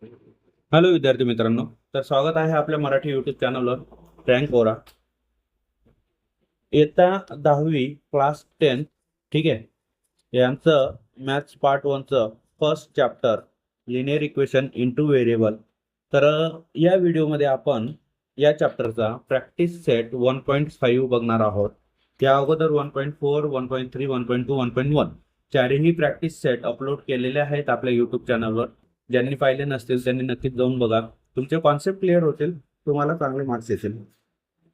Hello विद्यार्थी मित्रांनो, तर स्वागत आहे आपल्या मराठी यूट्यूब चॅनलवर रँक ओरा. इयत्ता 10वी क्लास 10, ठीक आहे, यांचं मॅथ्स पार्ट 1चं first chapter linear equation into variable. तर या व्हिडिओमध्ये आपण या चॅप्टरचा प्रॅक्टिस सेट 1.5 बघणार आहोत. त्या अगोदर 1.4, 1.3, 1.2, 1.1 चारही प्रॅक्टिस सेट अपलोड केलेले आहेत आपल्या यूट्यूब चॅनलवर. ज्यांनी पाहिले नसतील त्यांनी नक्कीच जाऊन बघा. तुमचे कॉन्सेप्ट क्लिअर होतील, तुम्हाला चांगले मार्क्स येतील.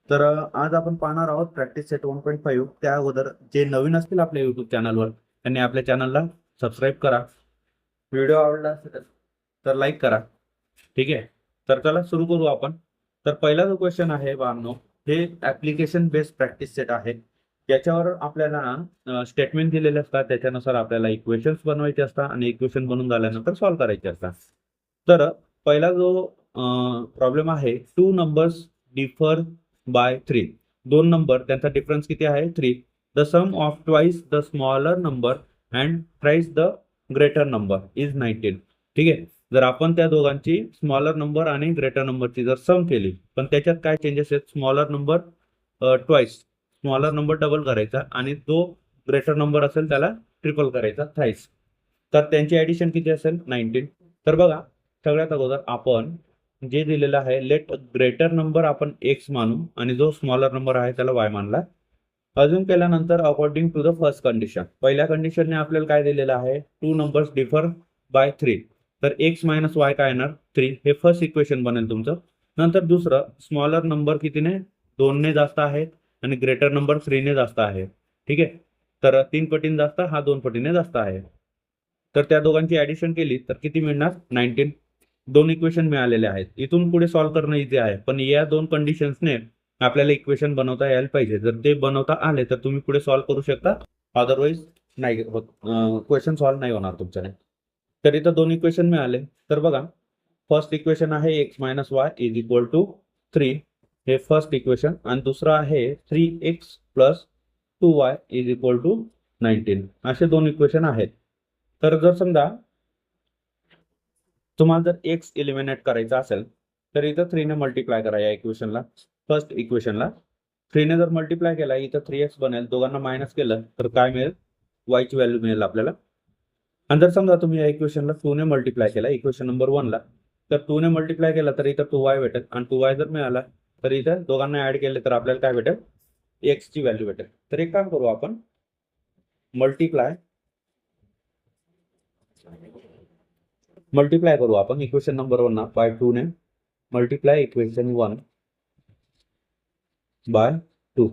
तर आज आपण पाहणार आहोत प्रॅक्टिस सेट 1.5. त्या अगोदर जे नवीन असतील आपल्या युट्यूब चॅनलवर त्यांनी आपल्या चॅनलला सबस्क्राईब करा. व्हिडिओ आवडला असेल तर लाईक करा. ठीक आहे, तर चला सुरू करू आपण. तर पहिला जो क्वेश्चन आहे बाळांनो, हे ऍप्लिकेशन बेस्ड प्रॅक्टिस सेट आहे. याच्यावर आपल्याला स्टेटमेंट दिलेले असतात, त्याच्यानुसार आपल्याला इक्वेशन्स बनवायचे असतात आणि इक्वेशन बनवून झाल्यानंतर सॉल्व्ह करायचे असतात. तर पहिला जो प्रॉब्लेम आहे, टू नंबर्स डिफर बाय 3. दोन नंबर त्यांचा डिफरन्स किती आहे? 3. The sum of twice the smaller number and thrice the greater number is 19. ठीक आहे, जर आपण त्या दोघांची स्मॉलर नंबर आणि ग्रेटर नंबरची जर सम केली, पण त्याच्यात काय चेंजेस आहेत? Smaller number twice, smaller number double करायचा आणि जो ग्रेटर नंबर असेल त्याला ट्रिपल करायचा, थ्राइस. तर त्यांची ऍडिशन किती असेल? 19. तर बघा, सगळ्यात अगोदर आपण जे दिलेलं आहे, लेट ग्रेटर नंबर आपण एक्स मानू आणि जो स्मॉलर नंबर आहे त्याला वाय मानला. अजून केल्यानंतर according to the first condition, पहिल्या कंडिशनने आपल्याला काय दिलेलं आहे? Two numbers differ by 3. तर एक्स मायनस वाय काय येणार? 3. हे फर्स्ट इक्वेशन बनेल तुमचं. नंतर दुसरं, स्मॉलर नंबर कितीने? 2ने जास्त आहे आणि ग्रेटर नंबर 3ने जास्त आहे. ठीक आहे, तर 3 पटीने जास्त, हा 2 पटीने जास्त आहे. तर त्या दोघांची ऍडिशन केली तर किती मिळणार? 19. दोन इक्वेशन मिळालेले आहेत. इथून पुढे सॉल्व्ह करणं इझी आहे, पण या दोन कंडिशन्सने आपल्याला इक्वेशन बनवता यायला पाहिजे. जर ते बनवता आले तर तुम्ही पुढे सॉल्व्ह करू शकता, अदरवाईज नाही होत, क्वेश्चन सॉल्व्ह नाही होणार तुमच्याने. तर इथं दोन इक्वेशन मिळाले. तर बघा, फर्स्ट इक्वेशन आहे x minus y is equal to 3. हे फर्स्ट इक्वेशन. आणि दुसरं आहे 3x plus 2y is equal to 19. असे दोन इक्वेशन आहेत. तर जर समजा तुम्हाला जर एक्स इलिमिनेट करायचा असेल तर इथं 3ने मल्टिप्लाय करा या इक्वेशनला, फर्स्ट इक्वेशनला. 3ने जर मल्टिप्लाय केला, इथं 3x बनेल, दोघांना मायनस केलं तर काय मिळेल? वायची व्हॅल्यू मिळेल आपल्याला. आणि जर समजा तुम्ही या इक्वेशनला 2ने मल्टिप्लाय केला, इक्वेशन नंबर 1ला, तर 2ने मल्टिप्लाय केला तर इथं 2y भेटेल. आणि 2y जर मिळाला तर इथं दोघांना ऍड केले तर आपल्याला काय भेटेल? एक्स ची व्हॅल्यू भेटेल. तर एक काम करू आपण, मल्टिप्लाय मल्टिप्लाय करू आपण इक्वेशन नंबर 1 बाय 2ने. Multiply equation 1 by 2.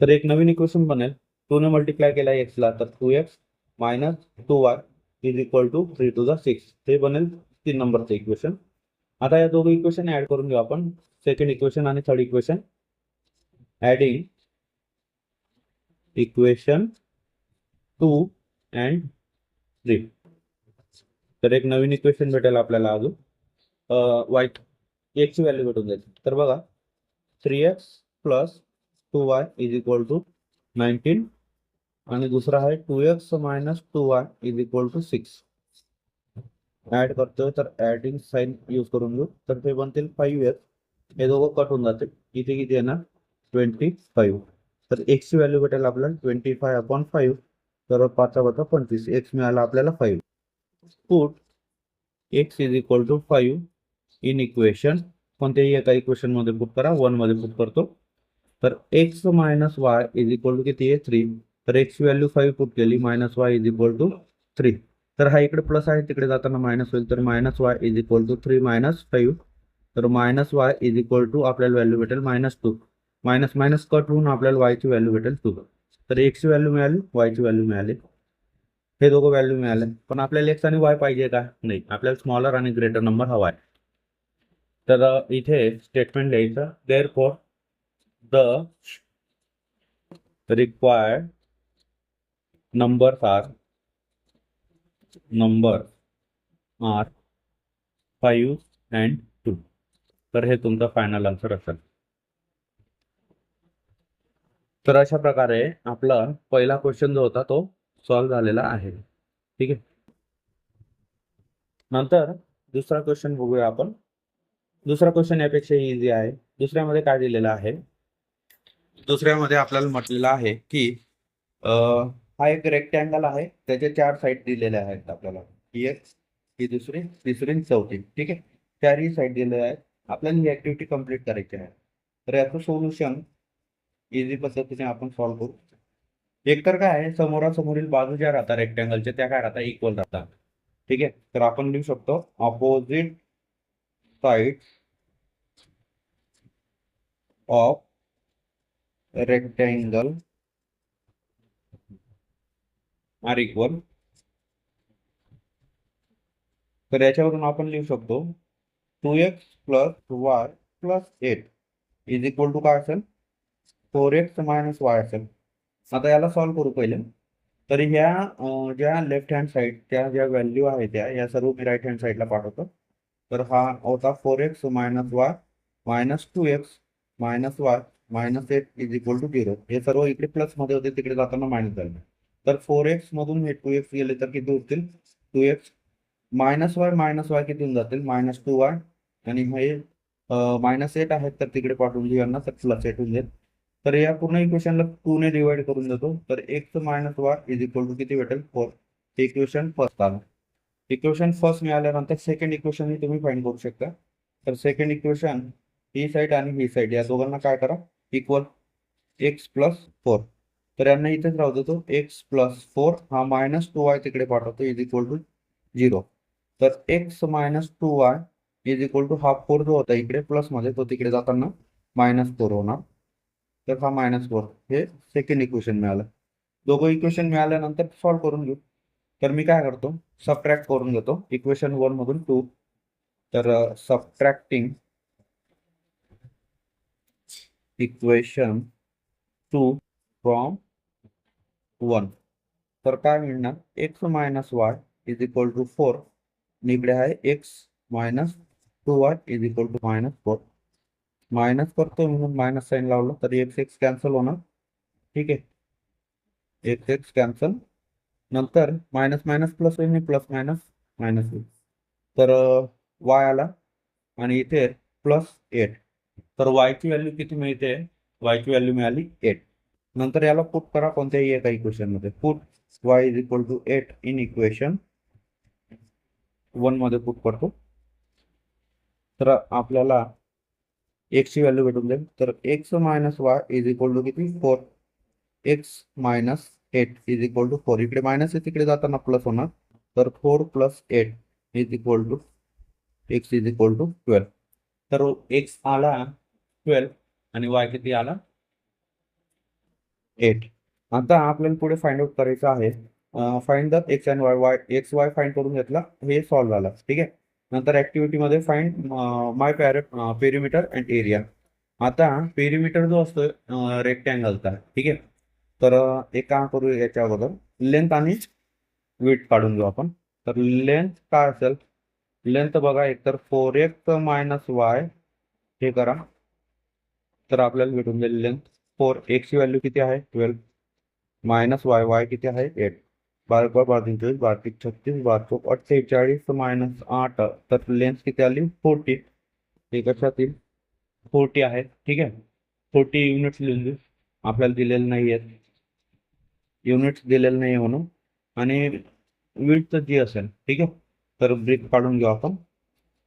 तर एक नवीन इक्वेशन बनेल. 2ने मल्टिप्लाय केला एक्सला तर 2x minus 2y is equal to 3 to the 6. हे बनेल 3 नंबरचं इक्वेशन. आता या दोघं इक्वेशन ऍड करून घेऊ आपण, सेकंड इक्वेशन आणि third equation. Adding equation 2 and 3. तर एक नवीन इक्वेशन भेटेल आपल्याला अजून, वाय एक्सची व्हॅल्यू भेटून जाईल. तर बघा, 3x plus 2y is equal to 19. आणि दुसरा आहे 2x minus 2y is equal to 6. Add करतोय तर ऍडिंग साइन यूज करून घेऊ. तर ते बनतील 5x. हे दोघं कट होऊन जाते. इथे किती येणार? 25. तर एक्स ची व्हॅल्यू भेटेल आपल्याला 25/5. तर 5×5 एक्स मिळाला आपल्याला 5. Put x is equal to 5 in equation. कोणत्याही एका इक्वेशन मध्ये पुट करा, 1 मध्ये पुट करतो. तर x minus y is equal to किती आहे? 3. तर एक्स व्हॅल्यू 5 पुट केली, minus y is equal to 3. तर हा इकडे प्लस आहे, तिकडे जाताना मायनस होईल. तर minus y is equal to 3 minus 5. तर minus y is equal to आपल्याला व्हॅल्यू भेटेल -2. मायनस मायनस कट होऊन आपल्याला वायची व्हॅल्यू भेटेल 2. तर एक्सची व्हॅल्यू मिळाली, वायची व्हॅल्यू मिळाली. हे दोघं व्हॅल्यू मिळाले. पण आपल्याला एक्स आणि वाय पाहिजे का? नाही, आपल्याला स्मॉलर आणि ग्रेटर नंबर हवा आहे. तर इथे स्टेटमेंट लिहायचं, therefore the required numbers are 5 and 2. तर हे तुमचा फायनल आन्सर असेल. तर अशा प्रकारे आपला पहिला क्वेश्चन जो होता तो सॉल्व्ह झालेला आहे. ठीक आहे. नंतर दुसरा क्वेश्चन बघूया आपण. दुसरा क्वेश्चन यापेक्षा इझी आहे. दुसऱ्यामध्ये काय दिलेलं आहे, दुसऱ्यामध्ये आपल्याला म्हटलेलं आहे की हा एक रेक्टँगल आहे, त्याचे 4 साईड दिलेले आहेत आपल्याला. ही एक, ही दुसरी, तिसरी आणि चौथी. ठीक आहे, चारही साईड दिलेल्या आहेत. आपल्याला ही ऍक्टिव्हिटी कंप्लीट करायची आहे. तर याचं सोल्युशन इझी पद्धतीने आपण सॉल्व्ह करू. एकतर काय आहे, समोरासमोरील बाजू ज्या राहतात रेक्टँगलच्या त्या काय राहतात, इक्वल राहतात. ठीक आहे, तर आपण लिहू शकतो opposite side of rectangle are equal. तर याच्यावरून आपण लिहू शकतो 2x plus y plus 8 is equal to काय असेल, 4x मायनस वाय असेल. आता याला सॉल्व्ह करू पहिले. तर ह्या ज्या लेफ्ट हँड साईड त्या ज्या व्हॅल्यू आहेत त्या या सर्व मी राईट हँड साईडला पाठवतो. तर हा होता 4x minus y minus 2x minus y minus 8 is equal to 0. हे सर्व इकडे प्लस मध्ये होते, तिकडे जाताना मायनस झाले. तर 4x मधून हे 2x गेले तर किती होतील, 2x मायनस वाय किती होऊन जातील, -2y. आणि हे -8 आहेत तर तिकडे पाठवून देऊ यांना, तर +8 होऊन जाईल. तर या पूर्ण इक्वेशनला 2 ने डिवाइड करून देतो. तर x minus y is equal to किती भेटेल, 4. हे इक्वेशन फर्स्ट आलं. इक्वेशन फर्स्ट मिळाल्यानंतर सेकंड इक्वेशन तुम्ही फाइंड करू शकता. तर सेकंड इक्वेशन, ही साईड आणि ही साईड या दोघांना काय करा, इक्वल, x प्लस 4. तर यांना इथेच राहू देतो, x प्लस 4 हा -2y तिकडे पाठवतो इज इक्वल टू 0. तर x -2y is equal to हा 4 जो होता इकडे प्लस मध्ये तो तिकडे जाताना -4 होणार. तर हा -4 हे सेकंड इक्वेशन मिळालं. दोघं इक्वेशन मिळाल्यानंतर सॉल्व्ह करून घेऊ. तर मी काय करतो, सबट्रॅक्ट करून घेतो इक्वेशन 1 मधून 2. तर सबट्रॅक्टिंग इक्वेशन 2 फ्रॉम 1. तर काय मिळणार, x minus y is equal to 4. इकडे आहे x minus 2y is equal to -4. Minus करतो म्हणून मायनस साईन लावलं तर x कॅन्सल होणार. ठीक आहे, x कॅन्सल. नंतर मायनस मायनस प्लस होईल, प्लस मायनस मायनस होईल. तर y आला आणि इथे +8. तर y ची व्हॅल्यू किती मिळते, y ची व्हॅल्यू मिळाली 8. नंतर याला पुट करा कोणत्याही एका इक्वेशन मध्ये. Put y is equal to 8 in equation 1 मध्ये पुट करतो. तर आपल्याला x ची व्हॅल्यू भेटून जाईल. तर x minus y is equal to किती, 4. x minus 8 is equal to 4. इकडे मायनस आहे, तिकडे जाताना प्लस होणार. तर 4 plus 8 is equal to x is equal to 12. तर x आला 12 आणि y किती आला, 8. आता आपल्याला पुढे फाइंड आउट करायचं आहे, find the x and Y. X Y find करून घेतला, हे सॉल्व्ह झालं. ठीक आहे, नंतर ऍक्टिव्हिटी मध्ये find my perimeter and area. आता पेरिमीटर जो असतो रेक्टँगलचा, ठीक आहे. तर एक काम करू, याच्या अगोदर लेंथ आणि विड्थ काढून घेऊ आपण. तर लेंथ काय असेल, लेंथ बघा, एकतर 4x मायनस वाय हे करा, तर आपल्याला भेटून जाईल लेंथ 4. x ची व्हॅल्यू किती आहे, 12 मायनस वाय, वाय किती आहे 8. 12 12 23 12 36 12 48 मायनस 8. तर लेंथ किती आली, 40. हे कशात येईल, 40 आहे. ठीक आहे, 40 युनिट्स लिहून देऊ. आपल्याला दिलेलं नाही आहेत, युनिट्स दिलेलं नाही म्हणून. आणि विड्थ जी असेल, ठीक आहे, तर ब्रेक काढून घेऊ आपण.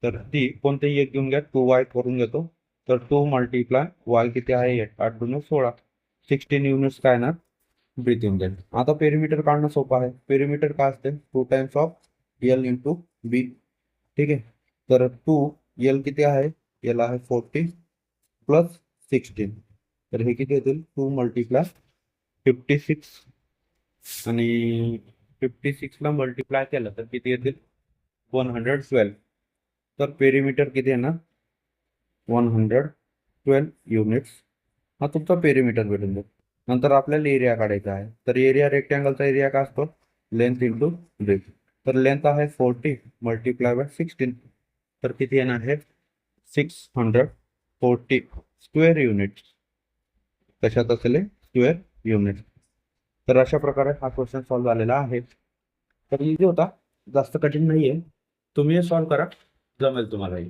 तर ती कोणतेही एक घेऊन घ्या, 2y करून घेतो. तर 2 मल्टिप्लाय y किती आहे 8, 8 2 16, 16 युनिट्स काय ना ब्रीथ येऊन जाईल. आता पेरिमीटर काढणं सोपं आहे. पेरिमीटर काय असते, 2 टाइम्स ऑफ एल इंटू बी. ठीक आहे, तर 2 एल किती आहे, एल आहे 40 प्लस 16. तर हे किती येतील, 2 मल्टिप्लाय 56. आणि 56 ला मल्टिप्लाय केलं तर किती येतील, 112. तर पेरिमीटर किती आहे ना, 112 युनिट्स. हा तुमचा पेरिमीटर भेटून जाईल. नंतर आपल्याला एरिया काढायचा आहे. तर एरिया, रेक्टँगलचा एरिया काय असतो, लेंथ इंटू ब्रेथ. तर लेंथ आहे 40 मल्टिप्लाय बाय 16. तर किती येणार आहे, 640 स्क्वेअर युनिट्स. कशात असेल, स्क्वेअर युनिट. तर अशा प्रकारे हा क्वेश्चन सॉल्व्ह झालेला आहे. तर इझी होता, जास्त कठीण नाहीये. तुम्ही हे सॉल्व्ह करा, जमेल तुम्हालाही.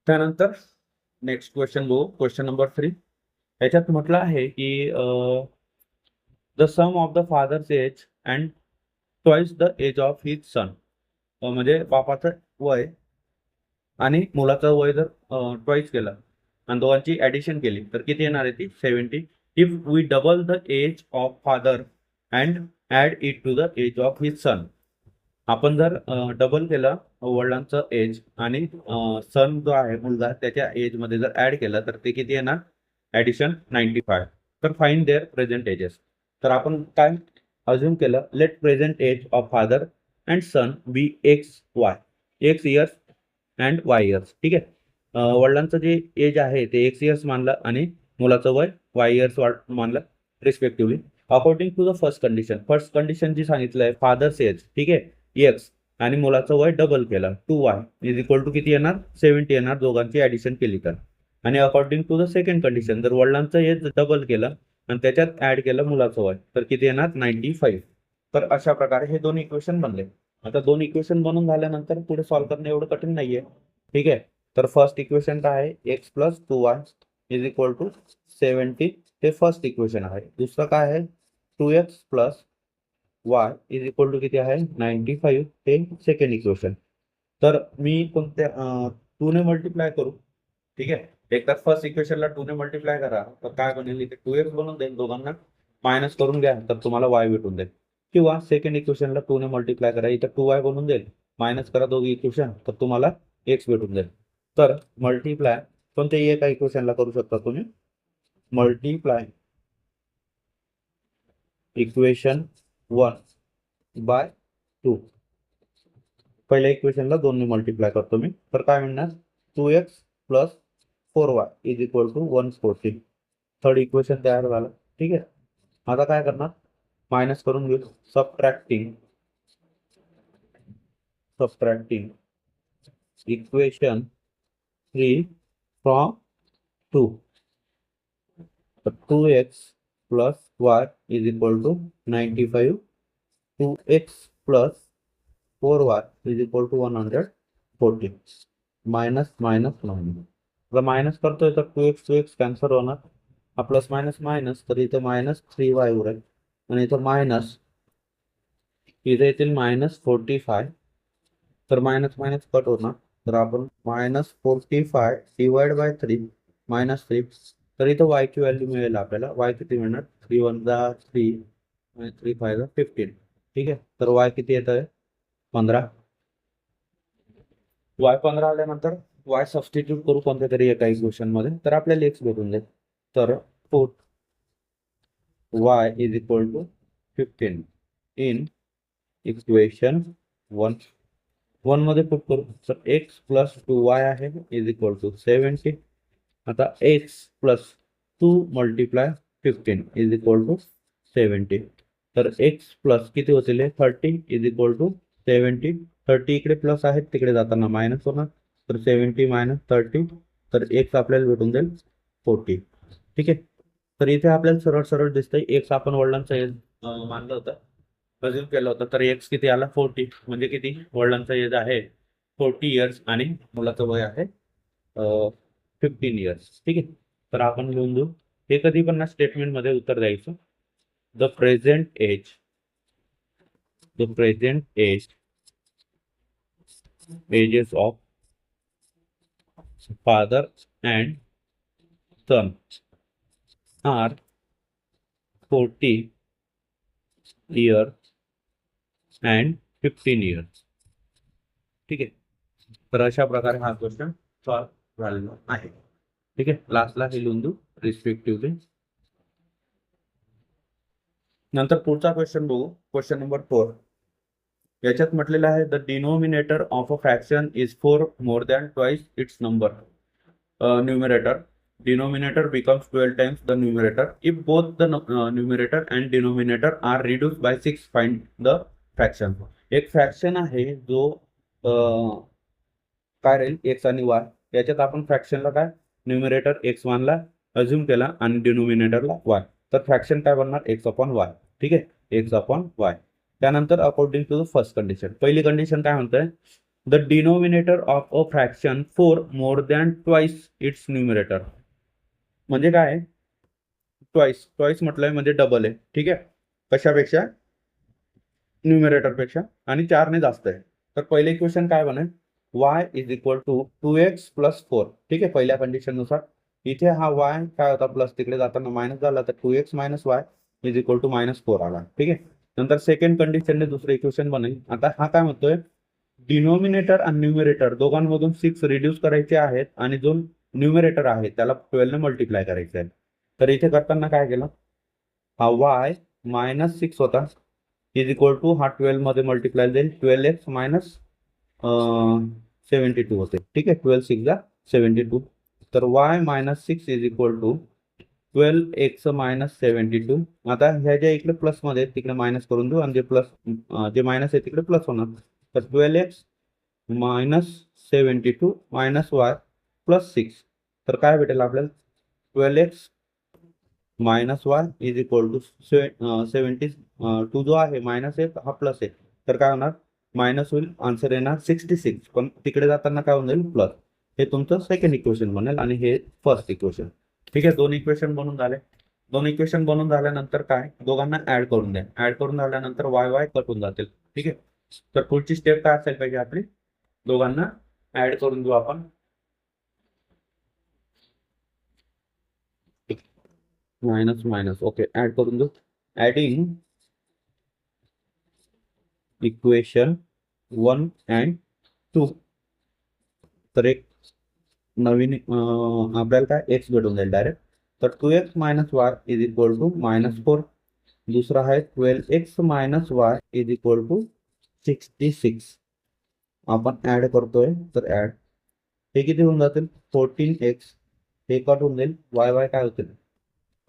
त्यानंतर नेक्स्ट क्वेश्चन बघू. Question number 3. याच्यात म्हटलं आहे की the sum of the father's age and twice the age of his son. म्हणजे बापाचं वय आणि मुलाचं वय जर ट्वाइस केलं आणि दोघांची ऍडिशन केली तर किती येणार आहे ती 70. If we double the age of father and add it to the age of his son. आपण जर डबल केलं वडिलांचं एज आणि सन जो आहे मुलगा त्याच्या एज मध्ये जर ऍड केलं तर ते किती येणार ऍडिशन 95. तर फाइंड देअर प्रेझेंट एजेस. तर आपण काय अज्युम केलं, let present age of father and son be x y, x years and y years. ठीक आहे. वडिलांचं जे एज आहे ते एक्स इयर्स मानलं आणि मुलाचं वय वाय इयर्स मानलं respectively. According to the first condition जी सांगितलं आहे फादर्स एज, ठीक आहे, एक्स आणि मुलाचं वय डबल केलं 2y इज इक्वल टू किती येणार 70 येणार दोघांची ऍडिशन केली तर. आणि according to the second condition जर वडिलांचं एज डबल केलं आणि त्याच्यात ऍड केलं मुलाचं वय तर किती येणार 95. तर अशा प्रकारे हे दोन इक्वेशन बनले. आता दोन इक्वेशन बनून झाल्यानंतर पुढे सॉल्व्ह करणं एवढं कठीण नाहीये. ठीक आहे. तर फर्स्ट इक्वेशन काय आहे, x plus 2y is equal to 70, ते फर्स्ट इक्वेशन आहे. दुसरं काय आहे 2x plus y is equal to किती आहे 95, हे सेकंड इक्वेशन. तर मी कोणत्या 2 ने मल्टिप्लाय करू. ठीक आहे. एकदा फर्स्ट इक्वेशनला 2 ने मल्टिप्लाय करा तर काय बनेल, इथे 2x बनून देईल, दोघांना मायनस करून घ्या तर तुम्हाला y भेटून देईल. किंवा सेकंड इक्वेशनला 2 ने मल्टिप्लाय करा, इथं 2y बनून देईल, मायनस करा दोघी इक्वेशन तर तुम्हाला x भेटून जाईल. तर मल्टिप्लाय कोणत्याही एका इक्वेशनला करू शकता तुम्ही. Multiply equation 1 by 2. पहिल्या इक्वेशनला 2 ने मल्टिप्लाय करतो मी, तर काय मिळणार 2x plus 4y is equal to 140. Third equation तयार झालं. ठीक आहे. आता काय करणार, मायनस करून घेऊ. Subtracting equation 3 from 2. तर 2x plus y is equal to 95. 2x plus 4y is equal to 140. Minus minus minus, minus करतोय तर 2x कॅन्सल होणार, हा प्लस मायनस मायनस, तर इथे मायनस 3y उरेल आणि इथं मायनस, इथे येतील -45. तर मायनस मायनस कट होणार, तर आपण -45 डिवाइड बाय 3 -3. तर इथं y ची व्हॅल्यू मिळेल आपल्याला. y किती मिळणार 3 1 3 आणि 3 5 15. ठीक आहे. तर y किती येत आहे 15. y 15 आल्यानंतर y सबस्टिट्यूट करू कोणत्या तरी एका इक्वेशन मध्ये, तर आपल्याला x भेटून जाईल. तर put y is equal to 15 in equation 1 मध्ये पुट करू. तर x प्लस 2y आहे इज इक्वल टू 70. आता x plus 2 multiply 15 is equal to 70. तर x प्लस किती होतील 30 इज इक्वल टू 70. 30 इकडे प्लस आहेत, तिकडे जाताना मायनस होणार, तर 70 मायनस 30, तर x आपल्याला भेटून जाईल 40. ठीक आहे. तर इथे आपल्याला सरळ सरळ दिसतंय x आपण वडिलांचा एज मानलं होतं, अज्युम केलं होतं, तर x किती आला 40. म्हणजे किती वडिलांचा एज आहे 40 इयर्स आणि मुलाचं वय आहे 15 इयर्स. ठीक आहे. तर आपण लिहून देऊ, हे कधी पण स्टेटमेंट मध्ये उत्तर द्यायचं. The present age ages of father and son are 40 years and 15 years. ठीक आहे. तर अशा प्रकारे हा क्वेश्चन सॉल्व्ह झालेला आहे. ठीक आहे. लास्टला हे लिहून देऊ रिस्पेक्टिव्हली. नंतर पुढचा क्वेश्चन बघू. Question number 4. याच्यात म्हटलेलं आहे the denominator of a fraction is 4 more than twice it's number. Numerator denominator becomes 12 times the numerator if both the numerator and denominator are reduced by 6. find the fraction. एक fraction आहे जो काय राहील x आणि y, याच्यात आपण फ्रॅक्शनला काय numerator x मानला, अज्युम केला, आणि डिनोमिनेटरला y. तर फ्रॅक्शन काय बनणार x अपॉन y. ठीक आहे. x upon y. त्यानंतर according to the first condition, पहिली कंडिशन काय म्हणतंय, the denominator of a fraction four more than twice its numerator. म्हणजे काय, ट्वाइस ट्वाइस म्हटलंय म्हणजे डबल आहे, ठीक आहे, कशापेक्षा, न्यूमिरेटर पेक्षा, आणि 4 ने जास्त आहे. तर पहिले इक्वेशन काय बनेल, y is equal to 2x plus 4. ठीक आहे, पहिल्या कंडिशन नुसार इथे हा y काय होता प्लस, तिकडे जाताना मायनस झाला, तर 2x minus y is equal to -4 आला. ठीक आहे, नंतर सेकंड कंडिशनने दुसरं इक्वेशन बनेल. आता हा काय म्हणतोय, डिनोमिनेटर आणि न्यूमिरेटर दोघांमधून 6 रिड्यूस करायचे आहेत आणि जो न्यूमिरेटर आहे त्याला 12 ने मल्टिप्लाय करायचं आहे. तर इथे करताना काय केलं, हा y -6 होता इज इक्वल टू हा 12 मध्ये मल्टिप्लाय देईल, 12x मायनस 72 होते. ठीक आहे, 12 6 72. तर y -6 is equal to 12x minus 72. आता ह्या ज्या इकडे प्लस मध्ये तिकडे मायनस करून देऊ, आणि जे प्लस जे मायनस आहे तिकडे प्लस होणार. तर 12x minus 72 minus y plus 6. तर काय भेटेल आपल्याला, 12x minus y is equal to 72. जो आहे मायनस आहे हा प्लस आहे, तर काय होणार, मायनस होईल, आन्सर येणार 66. पण तिकडे जाताना काय होऊन जाईल प्लस. हे तुमचं सेकंड इक्वेशन बनेल आणि हे फर्स्ट इक्वेशन. ठीक आहे, दोन इक्वेशन बनून झाले. दोन इक्वेशन बनून झाल्यानंतर काय, दोघांना ऍड करून द्या. ऍड करून झाल्यानंतर वाय वाय कट होऊन जातील. ठीक आहे, तर पुढची स्टेप काय असेल पाहिजे आपली, दोघांना ऍड करून देऊ आपण. मायनस मायनस, ओके, ऍड करून देऊ. Adding equation 1 and 2. तर एक नवीन आपल्याला काय एक्स भेटून जाईल डायरेक्ट. तर 2x minus y is equal to -4. दुसरा आहे 12x minus y is equal to 66. आपण ऍड करतोय, तर ऍड हे किती होऊन जातील, 14x. हे कट होऊन जाईल, वाय वाय काय होतील,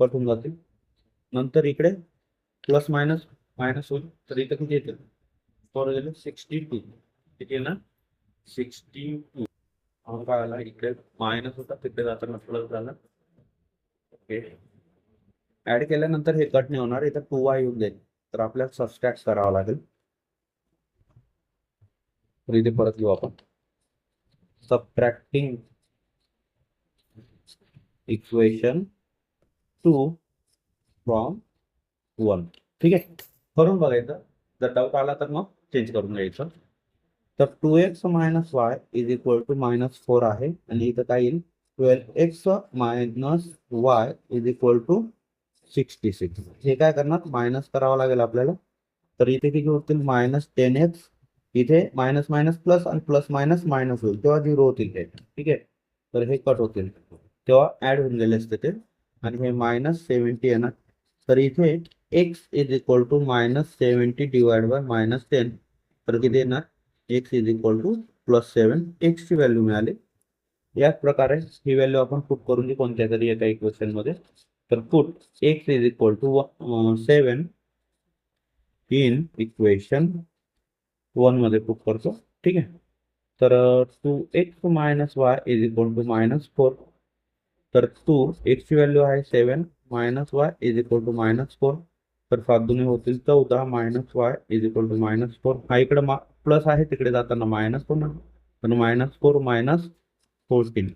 कट होऊन जातील. नंतर इकडे प्लस मायनस मायनस होईल, तर इथं किती येतील, 62. किती ना 62. काय आला, इकडे मायनस होता, तिकडे जाताना प्लस झाला. ओके, ऍड केल्यानंतर हे कट नाही होणार, इथं 2y येऊन जाईल, तर आपल्याला सबस्ट्रॅक्ट करावं लागेल. तर इथे परत घेऊ आपण, सबट्रॅक्टिंग इक्वेशन 2 फ्रॉम 1. ठीक आहे, करून बघायचं, जर डाऊट आला तर मग चेंज करून घ्यायचं. तर 2x minus y is equal to -4 आहे, आणि इथं काय येईल, 12x minus y is equal to 66. हे काय करणार, मायनस करावं लागेल आपल्याला. तर इथे किती होतील, -10x. इथे मायनस मायनस प्लस आणि प्लस मायनस मायनस होईल, तेव्हा 0 होतील हे. ठीक आहे, तर हे कट होतील, तेव्हा ऍड होऊन गेले असते ते, आणि हे -70 येणार. तर इथे x is equal to -70 divide by -10. तर किती येणार, x is equal to +7. x ची व्हॅल्यू मिळाली. याच प्रकारे ही व्हॅल्यू आपण पुट करून देऊ कोणत्या तरी एका इक्वेशन मध्ये. तर put x is equal to 7 in equation 1 मध्ये पुट करतो. ठीक आहे, तर 2x minus y is equal to -4. तर 2x ची व्हॅल्यू आहे 7 minus y is equal to -4. तर 7 दुने होतील 14 minus y is equal to -4. हा इकडे प्लस आहे, तिकडे जाताना मायनस होणार, तर -4 मायनस 14.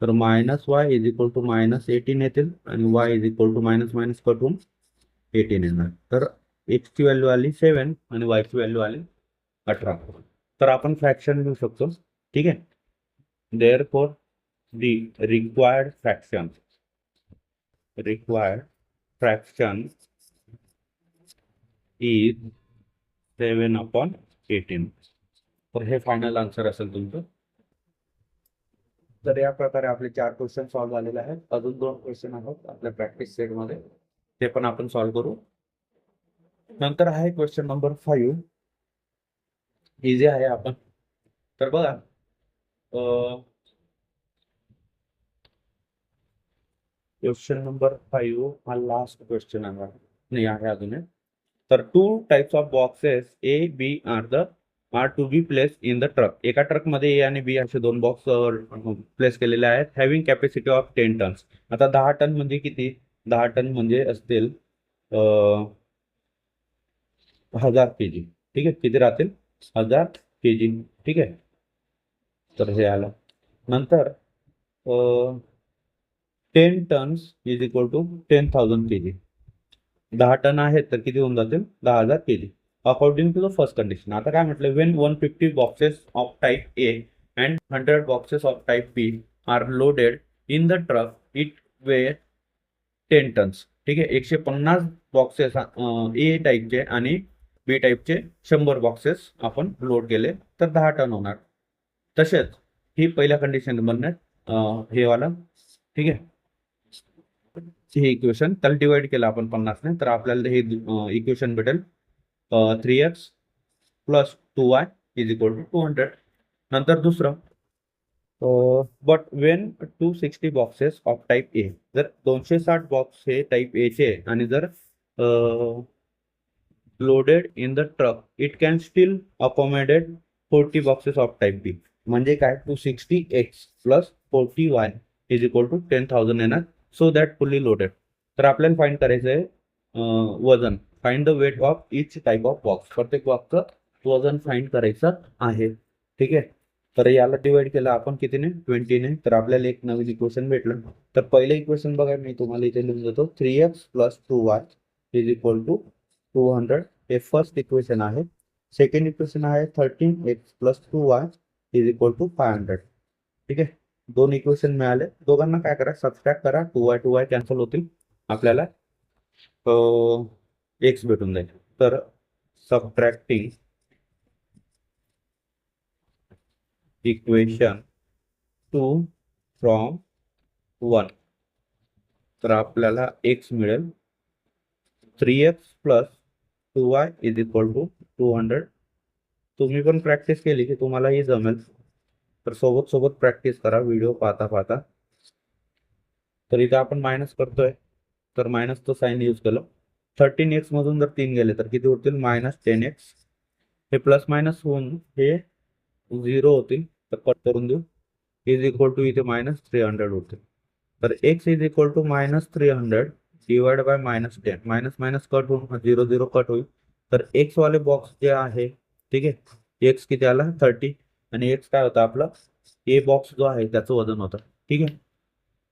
तर minus y is equal to -18 येतील, आणि y is equal to minus minus cut होऊन 18 येणार. तर एक्स ची व्हॅल्यू आली 7 आणि वाय ची व्हॅल्यू आली 18. तर आपण फ्रॅक्शन घेऊ शकतो. ठीक आहे, therefore the required fraction is 7/18. तर हे फायनल आन्सर असेल तुमचं. तर या प्रकारे आपले 4 क्वेश्चन सॉल्व्ह झालेले आहेत. अजून 2 क्वेश्चन आहेत आपल्या प्रॅक्टिस सेट मध्ये, ते पण आपण सॉल्व्ह करू. नंतर आहे क्वेश्चन नंबर 5. इझी आहे आपण. तर बघा, क्वेश्चन नंबर 5 हा लास्ट क्वेश्चन आहे, नाही आहे अजून. तर 2 types of boxes A B are to be place in the truck. एका ट्रक मध्ये ए आणि बी असे 2 बॉक्स प्लेस केलेले आहेत, हॅव्हिंग कॅपॅसिटी ऑफ 10 टन्स. आता 10 टन म्हणजे किती, 10 टन म्हणजे असतील 1000 kg. ठीक आहे, किती राहतील? 1000 kg. ठीक आहे, तर हे आलं. नंतर 10 tons is equal to 10,000 kg. 10 ton आहेत तर किती होऊन जातील? 10,000 kg. According to the first condition. आता काय म्हटलं, when 150 boxes of type A and 100 boxes of type B are loaded in the truck it weigh 10 tons. ठीक आहे, 150 बॉक्सेस ए टाईपचे आणि बी टाईपचे 100 बॉक्सेस आपण लोड केले तर 10 टन होणार. तसेच ही पहिल्या कंडिशन बनण्यात हे वाला. ठीक आहे, हे इक्वेशन त्याला डिवाइड केलं आपण 50 ने तर आपल्याला हे इक्वेशन भेटेल 3x plus 2y is equal to 200. नंतर दुसरं, but when 260 boxes of type A, जर 260 बॉक्स हे टाईप ए चे आणि जर loaded in the truck it can still accommodate 40 boxes of type B. म्हणजे काय, 260x plus 40y is equal to 10,000 येणार. So that fully loaded. तर आपल्याला फाइंड करायचं आहे वजन. Find the weight of each type of box. प्रत्येक बॉक्सचं वजन फाइंड करायचं आहे. ठीक आहे, तर याला डिवाइड केलं आपण कितीने? 20 ने. तर आपल्याला एक नवीन इक्वेशन भेटलं. तर पहिलं इक्वेशन बघा, मी तुम्हाला इथे लिहून देतो. 3x plus 2y is equal to 200. हे फर्स्ट इक्वेशन आहे. सेकंड इक्वेशन आहे 13x plus 2y is equal to 500. ठीक आहे, दोन इक्वेशन मिळाले. दोघांना काय करा, सबट्रॅक्ट करा. 2y कॅन्सल होतील, आपल्याला x भेटून जाईल. तर सबट्रॅक्टिंग इक्वेशन 2 फ्रॉम 1, तर आपल्याला x मिळेल 3x plus 2y is equal to 200. तुम्ही पण प्रॅक्टिस केली की तुम्हालाही जमेल. तर सोबत सोबत प्रॅक्टिस करा व्हिडिओ पाहता पाहता. तर इथे आपण मायनस करतोय, तर मायनसचं साईन यूज केलं. 13x मधून जर 3 गेले तर किती होतील? -10x. हे प्लस मायनस होऊन हे 0 होतील, तर कट करून देऊ. इज इक्वल टू इथे -300 होतील. तर x is equal to -300 divide by -10. Minus minus cut होऊन 0 0 कट होईल. तर x वाले बॉक्स जे आहे, ठीक आहे, x किती आला? 30. आणि x काय होता आपला? ए बॉक्स जो आहे त्याचं वजन होतं. ठीक आहे,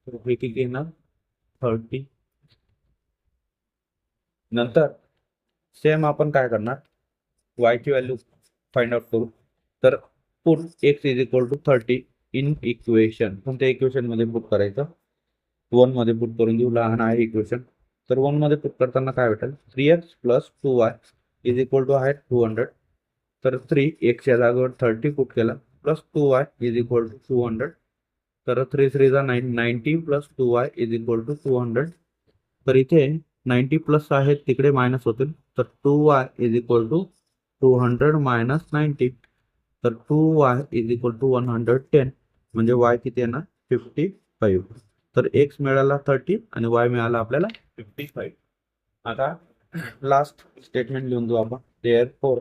तर हे किती येणार? 30. नंतर सेम आपण काय करणार, y ची व्हॅल्यू फाइंड आउट करू. तर put x is equal to 30 in equation. कोणत्या इक्वेशन मध्ये पुट करायचं? 1 मध्ये पुट करून देऊ. लहान आहे इक्वेशन. तर 1 मध्ये पुट करताना काय भेटेल? 3x plus 2y is equal to आहे 200. तर 3 x च्या जागेवर 30 पुट केला plus 2y is equal to 200. तर 3 3 जा 90 plus 2y is equal to 200. तर इथे 90 प्लस आहेत, तिकडे मायनस होतील. तर 2y is equal to 200 minus 90. तर 2y इज इक्वल टू 110. म्हणजे y किती येणार? 55. तर x मिळाला 30 आणि y मिळाला आपल्याला 55. आता लास्ट स्टेटमेंट लिहून देऊ आपण. Therefore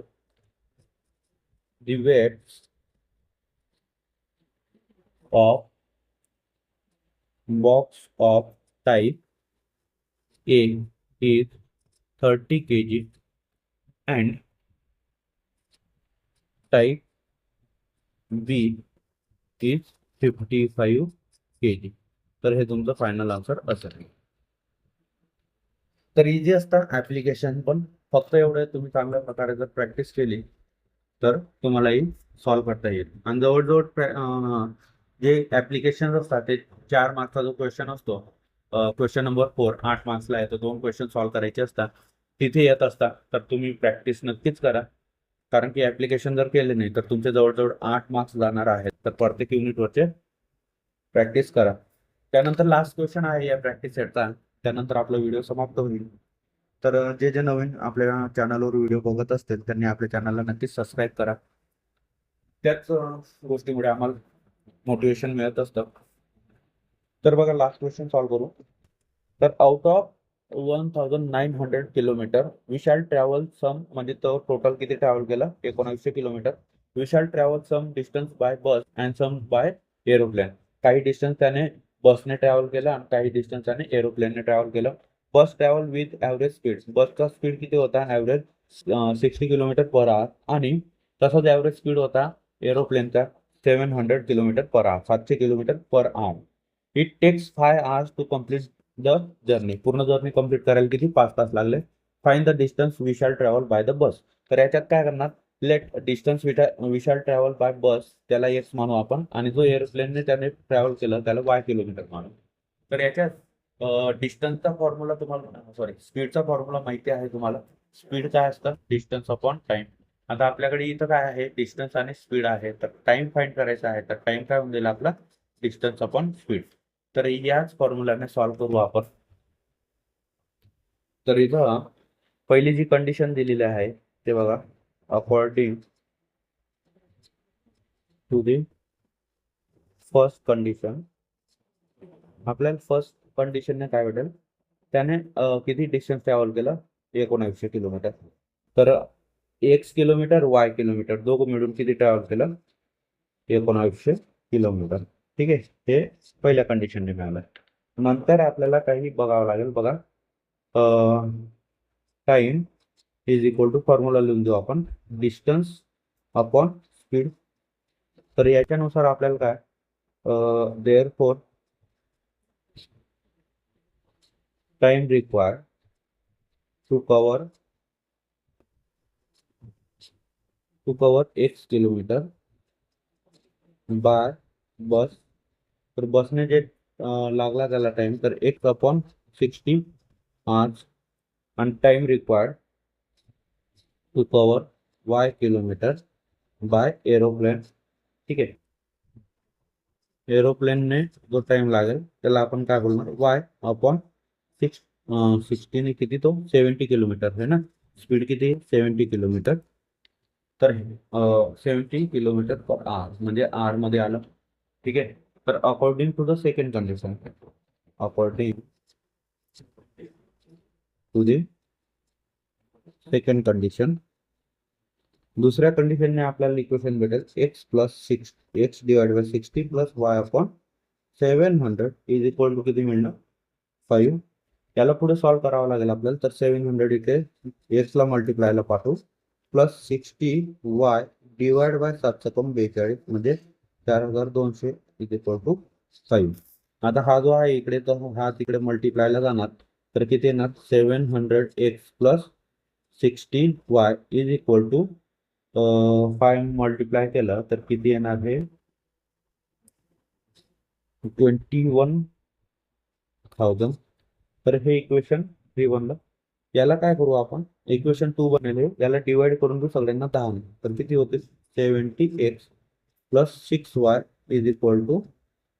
the weight of box of type A is 30 kg and type B is 55 kg. तर हे तुमचं फायनल आन्सर असेल. तर इझी असतं ॲप्लिकेशन पण. फक्त एवढं तुम्ही चांगल्या प्रकारे जर प्रॅक्टिस केली तर तुम्हालाही सॉल्व्ह करता येईल. आणि जवळजवळ जे ॲप्लिकेशन असतात ते 4 मार्क्सचा जो क्वेश्चन असतो, क्वेश्चन नंबर 4 8 मार्क्सला येतो. 2 क्वेश्चन सॉल्व्ह करायचे असतात, तिथे येत असतात. तर तुम्ही प्रॅक्टिस नक्कीच करा. कारण की ॲप्लिकेशन जर केले नाही तर तुमचे जवळजवळ 8 मार्क्स जाणार आहेत. तर प्रत्येक युनिटवरचे प्रॅक्टिस करा. त्यानंतर लास्ट क्वेश्चन आहे या प्रॅक्टिस सेटचा. त्यानंतर आपला व्हिडिओ समाप्त होईल. तर जे जे नवीन आपल्या चॅनलवर व्हिडिओ बघत असतील त्यांनी आपल्या चॅनलला नक्कीच सबस्क्राईब करा. त्याच गोष्टीमुळे आम्हाला मोटिवेशन मिळत असतं. तर बघा, लास्ट क्वेश्चन सॉल्व्ह करू. तर out of 1900 kilometre we shall travel some, म्हणजे तो टोटल किती ट्रॅव्हल केला? 1900 kilometre. We shall travel some distance by bus and some by aeroplane. काही डिस्टन्स त्याने बसने ट्रॅव्हल केला आणि काही डिस्टन्स त्याने एरोप्लेनने ट्रॅव्हल केलं. बस ट्रॅव्हल विथ ॲव्हरेज स्पीड. बसचा स्पीड किती होता ॲव्हरेज? 60 किलोमीटर पर आवर आणि तसाच ॲव्हरेज स्पीड होता एरोप्लेनचा 700 kilometre per hour, 700 kilometre per hour. It takes 5 hours to complete the journey. पूर्ण जर्नी कंप्लीट करायला किती 5 तास लागले. Find the distance we shall travel by the bus. तर याच्यात काय करणार, let distance we shall travel by bus त्याला एक्स मानू आपण आणि जो एरोप्लेनने त्याने ट्रॅव्हल केलं त्याला वाय किलोमीटर मानू. तर याच्यात डिस्टन्सचा फॉर्म्युला तुम्हाला, सॉरी, स्पीडचा फॉर्म्युला माहिती आहे तुम्हाला. स्पीड काय असतं, डिस्टन्स अपॉन टाइम. आता आपल्याकडे इथं काय आहे, डिस्टन्स आणि स्पीड आहे. तर टाइम फाइंड करायचा आहे, तर टाइम काय होऊन जाईल आपला, डिस्टन्स अपॉन स्पीड. तर याच फॉर्म्युलाने सॉल्व्ह करू आपण. तर इथं पहिली जी कंडिशन दिलेली आहे ते बघा, according to the first condition, आपल्याला फर्स्ट कंडिशनने काय भेटेल, त्याने किती डिस्टन्स ट्रॅव्हल केलं, 1900 किलोमीटर. तर एक्स किलोमीटर वाय किलोमीटर दोघं मिळून किती ट्रॅव्हल केलं, 1900 किलोमीटर. ठीक आहे, हे पहिल्या कंडिशनने मिळालं. नंतर आपल्याला काही बघावं लागेल. बघा, time is equal to formula लिहून देऊ आपण, डिस्टन्स अपॉन स्पीड. तर याच्यानुसार आपल्याला काय, therefore time required to cover x kilometre by bus. तर बसने जे लागला त्याला टाइम, तर एक्स अपॉन 60 आवर्स आणि time required to cover y kilometre by aeroplane. ठीक आहे, एरोप्लेनने जो टाइम लागेल त्याला आपण काय बोलणार, वाय अपॉन 60ने किती, तो 70 किलोमीटर है ना. स्पीड किती, 70 किलोमीटर. तर 70 किलोमीटर पर आवर म्हणजे आवर मध्ये आलं. ठीक आहे, तर according to the second condition, according to the second condition, दुसऱ्या कंडिशनने आपल्याला इक्वेशन भेटेल x plus 6 x divide by 60 plus y upon 700 is equal to किती मिळणार, 5. याला पुढे सॉल्व्ह करावं लागेल आपल्याला. तर 700 इथे एक्सला मल्टिप्लायला पाठवू, प्लस 60 वाय डिवाइड बाय 742 म्हणजे 4200 इज इक्वल टू 5. आता हा जो आहे इकडे, तर हा तिकडे मल्टिप्लायला जाणार. तर किती येणार, 700 x plus 16 y is equal to 5 multiply केलं तर किती येणार आहे, 21,000. तर हे इक्वेशन 3 बनलं. याला काय करू आपण, इक्वेशन 2 बनले, याला डिवाइड करून देऊ सगळ्यांना 10 ने. तर किती होते, 70x plus 6y is equal to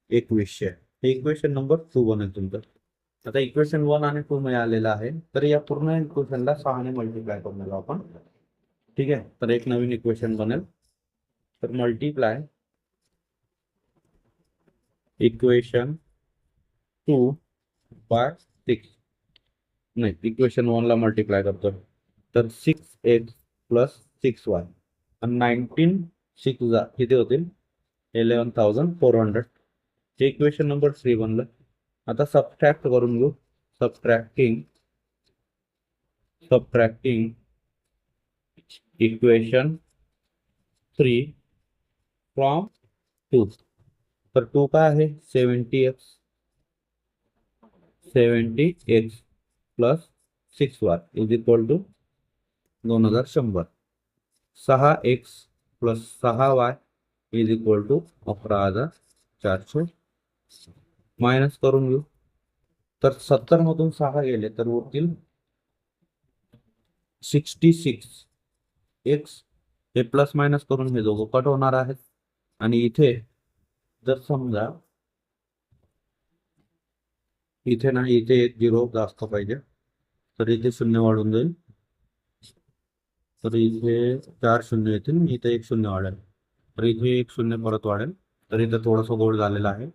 2100. हे इक्वेशन नंबर 2 बनेल तुमचं. आता इक्वेशन 1 आणि 2 मिळालेलं आहे. तर या पूर्ण इक्वेशनला 6 ने मल्टिप्लाय करून देऊ आपण. ठीक आहे, तर एक नवीन इक्वेशन बनेल. तर मल्टिप्लाय इक्वेशन 2 बाय 6, नाही, इक्वेशन 1 ला मल्टिप्लाय करतो. तर 6x प्लस 6y आणि 19 6 जा किती होतील, 11,400. हे इक्वेशन नंबर 3 बनलं. आता सबट्रॅक्ट करून घेऊ. Subtracting equation 3 from 2. तर 2 काय आहे, 70x plus 6y is equal to 2100. 6x plus 6y is equal to 11,400. Minus करून घेऊ. तर 70 मधून 6 गेले तर उरतील 66. एक्स हे प्लस मायनस करून हे दोघं कट होणार आहेत. आणि इथे जर समजा इथे ना, इथे एक 0 जास्त पाहिजे, तर इथे 0 वाढून जाईल. तर इथे 4 शून्य येतील, इथे 1 शून्य वाढेल. तर इथे 1 शून्य परत वाढेल. तर इथं थोडंसं गोड झालेलं आहे.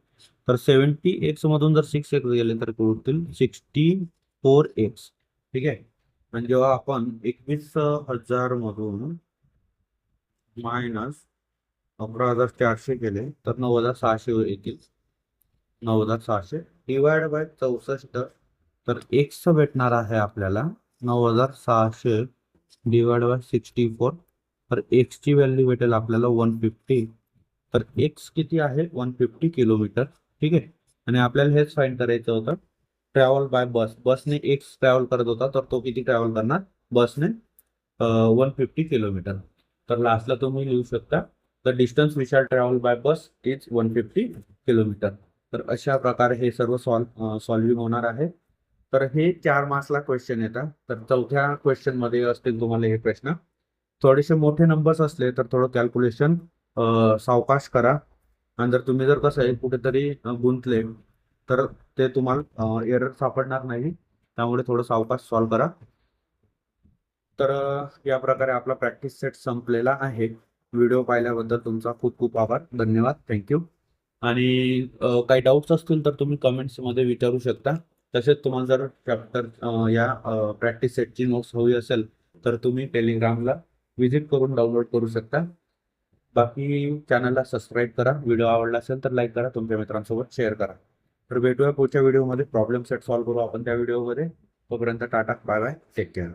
तर 70x मधून जर 6x गेले तर उरतील 64x. ठीक आहे, आणि जेव्हा आपण 21,000 मधून मायनस 11,400 केले तर 9,600 येतील. 9,600 डिवाइड बाय 64. तर एक्स भेटणार आहे आपल्याला 9,600 डिवाइड बाय 64. तर एक्सची व्हॅल्यू भेटेल आपल्याला 150. तर एक्स किती आहे 150 किलोमीटर. ठीक आहे. आणि आपल्याला हेच फाइंड करायचं होतं ट्रॅव्हल बाय बस. बसने एक्स ट्रॅव्हल करत होता तर तो किती ट्रॅव्हल करणार बसने 150 किलोमीटर. तर लास्टला तुम्ही लिहू शकता the distance we shall travel by bus is 150 kilometre. तर अशा प्रकारे हे सर्व सॉल्व्हिंग होणार आहे. तर हे 4 मार्क्सला क्वेश्चन येतात. तर चौथ्या क्वेश्चन मध्ये असतील तुम्हाला हे प्रश्न. थोडेसे मोठे नंबर्स असले तर थोडं कॅल्क्युलेशन सावकाश करा. आणि जर तुम्ही जर कसं आहे कुठेतरी गुंतले तर ते तुम्हाला एरर सापडणार नाही. त्यामुळे थोडं सावकाश सॉल्व्ह करा. तर या प्रकारे आपला प्रॅक्टिस सेट संपलेला आहे. व्हिडिओ पाहिल्याबद्दल तुमचा खूप खूप आभार. धन्यवाद. थँक्यू. आणि काही डाऊट्स असतील तर तुम्ही कमेंट्समध्ये विचारू शकता. तसेच तुम्हाला जर चॅप्टर या प्रॅक्टिस सेटची नोट्स हवी असेल तर तुम्ही टेलिग्रामला व्हिजिट करून डाउनलोड करू शकता. बाकी चॅनलला सबस्क्राईब करा. व्हिडिओ आवडला असेल तर लाईक करा. तुमच्या मित्रांसोबत शेअर करा. तर भेटूया पुढच्या व्हिडिओमध्ये. प्रॉब्लेम सेट सॉल्व्ह करू आपण त्या व्हिडिओमध्ये. तोपर्यंत ta ta, bye bye, take care.